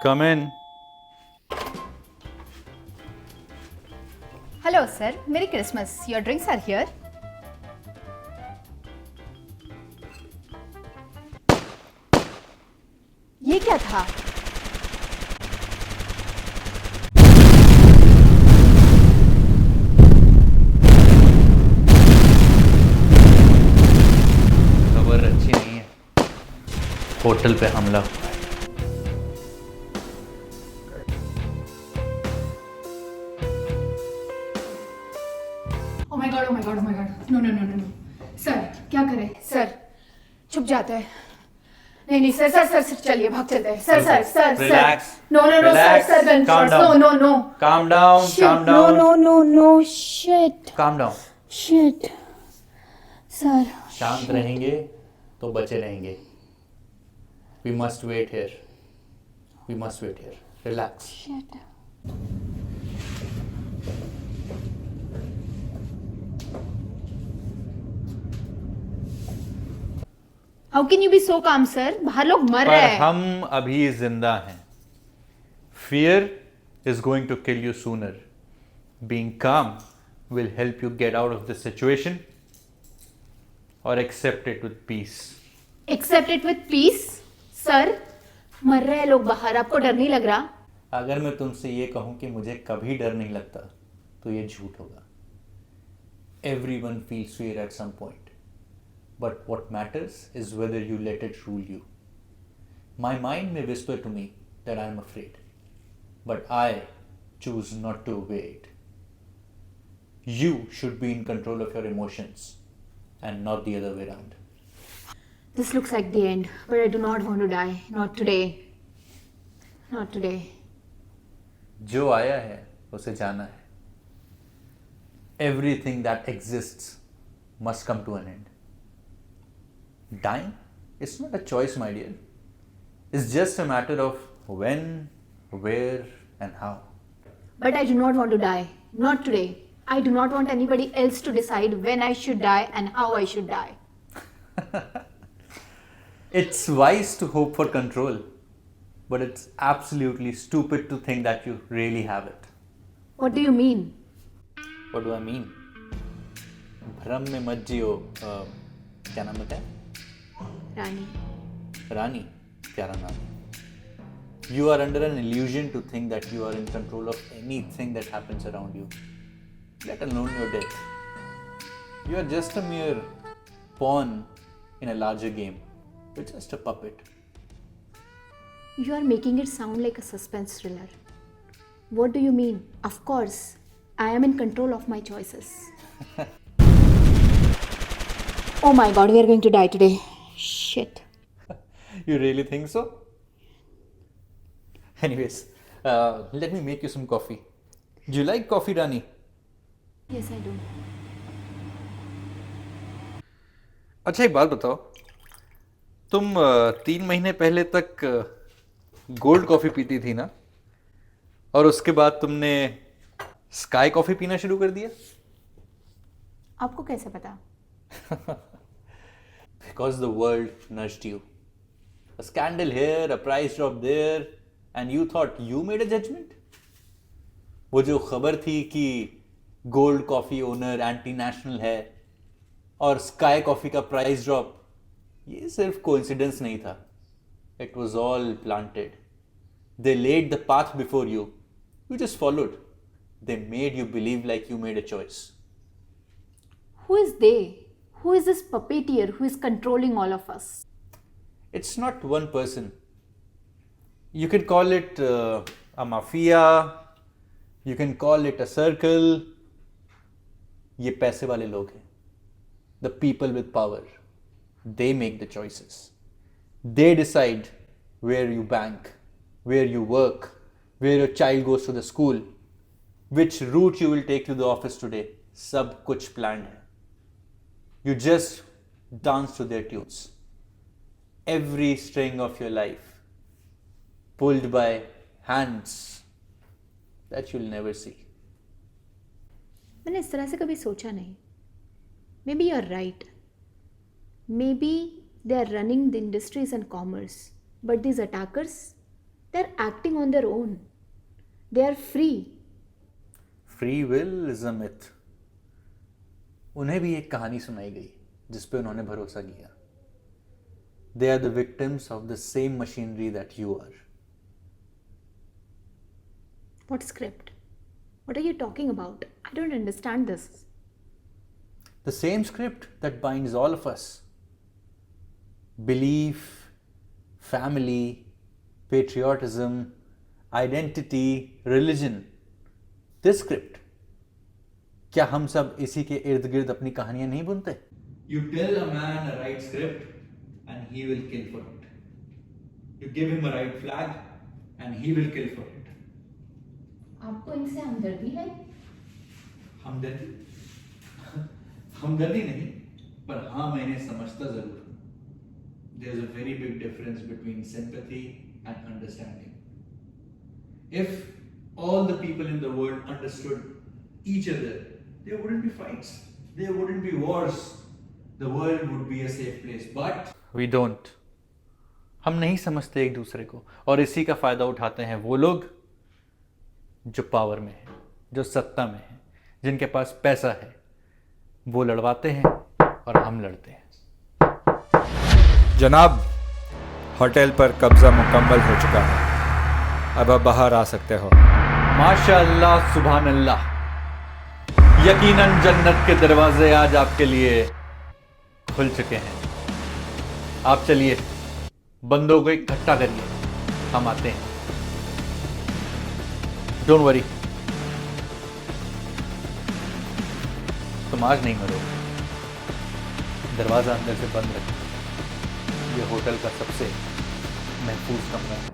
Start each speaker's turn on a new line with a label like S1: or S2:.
S1: Come in.
S2: Hello, sir. Merry Christmas. Your drinks are here. ये क्या था?
S1: खबर अच्छी नहीं है। होटल पे हमला हुआ है।
S2: Oh my god, oh my god, oh my god. No, no, no, no, no. Sir, क्या करें? सर, छुप जाते हैं। नहीं, सर, चलिए, भाग चलते हैं। Sir.
S1: Relax.
S2: No,
S1: Relax.
S2: Sir, gun
S1: Calm
S2: shots.
S1: down.
S2: No.
S1: Calm down.
S2: Shit,
S1: Calm down.
S3: No, shit.
S1: Calm down.
S3: Shit. Sir.
S1: शांत रहेंगे तो बचे रहेंगे. We must wait here. Relax.
S3: Shit.
S2: How can you be so calm, sir? बाहर लोग मर रहे
S1: पर
S2: हैं.
S1: हम अभी जिंदा हैं. Fear is going to kill you sooner. Being calm will help you get out of this situation or accept it with peace.
S2: Accept it with peace, sir. मर रहे हैं लोग बाहर. आपको डर नहीं लग रहा?
S1: अगर मैं तुमसे ये कहूं कि मुझे कभी डर नहीं लगता तो ये झूठ होगा. Everyone feels fear at some point. But what matters is whether you let it rule you. My mind may whisper to me that I am afraid, but I choose not to obey it. You should be in control of your emotions and not the other way around.
S2: This looks like the end, but I do not want to die. Not today. Not today.
S1: जो आया है उसे जाना है. Everything that exists must come to an end. Dying is not a choice, my dear. It's just a matter of when, where, and how.
S2: But I do not want to die. Not today. I do not want anybody else to decide when I should die and how I should die.
S1: It's wise to hope for control, but it's absolutely stupid to think that you really have it.
S2: What do you mean?
S1: What do I mean? भ्रम में मत जियो. क्या नाम बताया?
S2: Rani.
S1: Rani, प्यारा नाम. You are under an illusion to think that you are in control of anything that happens around you, let alone your death. You are just a mere pawn in a larger game. You're just a puppet.
S2: You are making it sound like a suspense thriller. What do you mean? Of course, I am in control of my choices. Oh my god, we are going to die today. Shit.
S1: You really think so? Anyways, let me make you some coffee. Do you like coffee, Rani?
S2: Yes, I do.
S1: अच्छा, एक बात बताओ. तुम 3 महीने पहले तक gold coffee पीती थी ना? और उसके बाद तुमने स्काई कॉफी पीना शुरू कर दिया?
S2: आपको कैसे पता?
S1: Because the world nudged you. A scandal here, a price drop there, and you thought you made a judgment? वो जो खबर थी कि gold coffee owner anti national है और स्काई कॉफी का प्राइस ड्रॉप, ये सिर्फ कोइंसिडेंस नहीं था. It was all planted. They laid the path before you. You just followed. They made you believe like you made a choice.
S2: Who is they? Who is this puppeteer who is controlling all of us?
S1: It's not one person. You can call it a mafia. You can call it a circle. ये पैसे वाले लोग हैं. The people with power. They make the choices. They decide where you bank, where you work, where your child goes to the school, which route you will take to the office today. सब कुछ planned है. You just dance to their tunes. Every string of your life pulled by hands that you'll never see.
S2: मैंने इस तरह से कभी सोचा नहीं. Maybe you're right. Maybe they are running the industries and commerce. But these attackers, They're acting on their own. They are free.
S1: Free will is a myth. उन्हें भी एक कहानी सुनाई गई जिस पे उन्होंने भरोसा किया. They are the victims of the same machinery that you are.
S2: What script? What are you talking about? I don't understand this.
S1: The same script that binds all of us. Belief, family, patriotism, identity, religion. This script. क्या हम सब इसी के इर्द गिर्द अपनी कहानियां नहीं बुनते? You tell a man a right script and he will kill for it. You give him a right flag and he will kill for it.
S2: आपको इनसे हमदर्दी है?
S1: हमदर्दी हमदर्दी नहीं, पर हाँ मैं इन्हें समझता जरूर हूं. There's a very big difference between sympathy and understanding. If all the people in the world understood each other, there wouldn't be fights, there wouldn't be wars, the world would be a safe place. But we don't. हम नहीं समझते एक दूसरे को, और इसी का फायदा उठाते हैं वो लोग जो पावर में है, जो सत्ता में है, जिनके पास पैसा है. वो लड़वाते हैं और हम लड़ते हैं.
S4: जनाब, होटल पर कब्जा मुकम्मल हो चुका है. अब आप बाहर आ सकते हो.
S1: माशाअल्लाह, सुभान अल्लाह. यकीनन जन्नत के दरवाजे आज आपके लिए खुल चुके हैं. आप चलिए, बंदों को इकट्ठा करिए, हम आते हैं. डोंट वरी, तुम आज नहीं मरोगे. दरवाजा अंदर से बंद रखो. ये होटल का सबसे महफूज कमरा है.